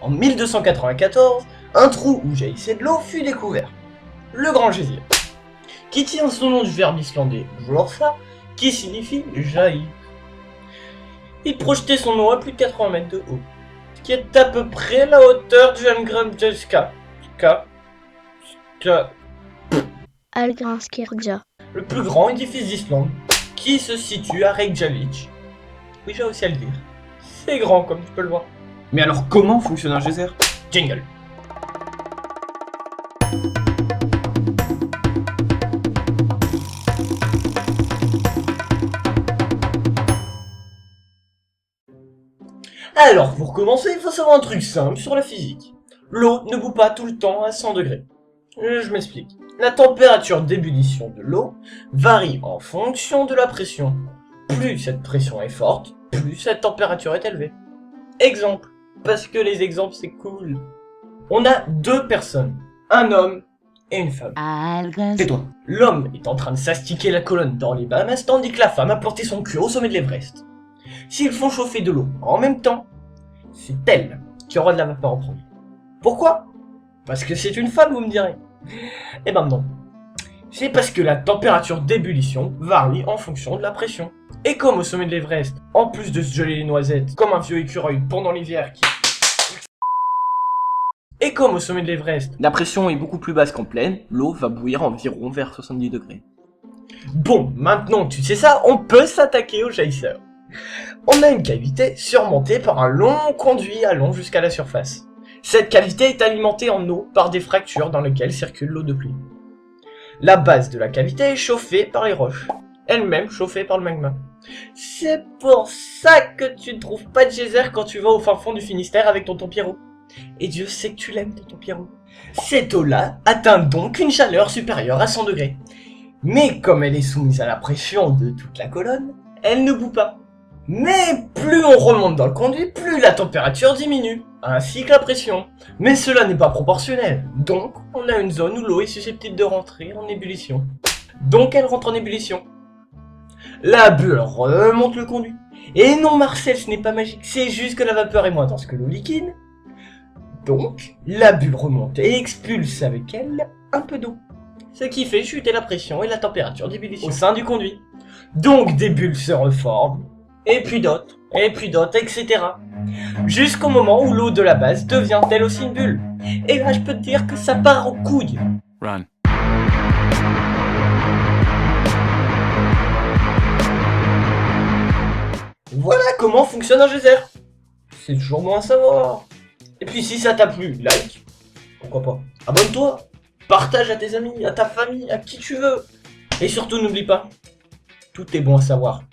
En 1294, un trou où jaillissait de l'eau fut découvert. Le Grand Geyser, qui tient son nom du verbe islandais Glorsa, qui signifie jaillir. Il projetait son eau à plus de 80 mètres de haut, ce qui est à peu près la hauteur du Algramskelja. Algramskelja. Le plus grand édifice d'Islande, qui se situe à Reykjavik. Oui, j'ai aussi à le dire. C'est grand, comme tu peux le voir. Mais alors comment fonctionne un geyser? Jingle. Alors, pour commencer, il faut savoir un truc simple sur la physique. L'eau ne bout pas tout le temps à 100 degrés. Je m'explique. La température d'ébullition de l'eau varie en fonction de la pression. Plus cette pression est forte, plus cette température est élevée. Exemple, parce que les exemples c'est cool. On a deux personnes, un homme et une femme. Tais-toi. L'homme est en train de s'astiquer la colonne dans les Bahamas tandis que la femme a planté son cul au sommet de l'Everest. S'ils font chauffer de l'eau en même temps, c'est elle qui aura de la vapeur en premier. Pourquoi? Parce que c'est une femme, vous me direz. Eh ben non. C'est parce que la température d'ébullition varie en fonction de la pression. Et comme au sommet de l'Everest, en plus de se geler les noisettes comme un vieux écureuil pendant l'hiver qui... Et comme au sommet de l'Everest, La pression est beaucoup plus basse qu'en plaine, l'eau va bouillir environ vers 70 degrés. Bon, maintenant que tu sais ça, on peut s'attaquer au jaillisseur. On a une cavité surmontée par un long conduit allant jusqu'à la surface. Cette cavité est alimentée en eau par des fractures dans lesquelles circule l'eau de pluie. La base de la cavité est chauffée par les roches, elles-mêmes chauffées par le magma. C'est pour ça que tu ne trouves pas de geyser quand tu vas au fin fond du Finistère avec ton Pierrot. Et Dieu sait que tu l'aimes, ton Pierrot. Cette eau-là atteint donc une chaleur supérieure à 100 degrés. Mais comme elle est soumise à la pression de toute la colonne, elle ne bout pas. Mais plus on remonte dans le conduit, plus la température diminue, ainsi que la pression. Mais cela n'est pas proportionnel, donc on a une zone où l'eau est susceptible de rentrer en ébullition. Donc elle rentre en ébullition. La bulle remonte le conduit. Et non Marcel, ce n'est pas magique, c'est juste que la vapeur est moins dense que l'eau liquide. Donc, la bulle remonte et expulse avec elle un peu d'eau. Ce qui fait chuter la pression et la température d'ébullition au sein du conduit. Donc des bulles se reforment, et puis d'autres, etc. Jusqu'au moment où l'eau de la base devient elle aussi une bulle. Et là je peux te dire que ça part en couille. Run. Voilà comment fonctionne un geyser. C'est toujours bon à savoir. Et puis si ça t'a plu, like, pourquoi pas. Abonne-toi, partage à tes amis, à ta famille, à qui tu veux. Et surtout n'oublie pas, tout est bon à savoir.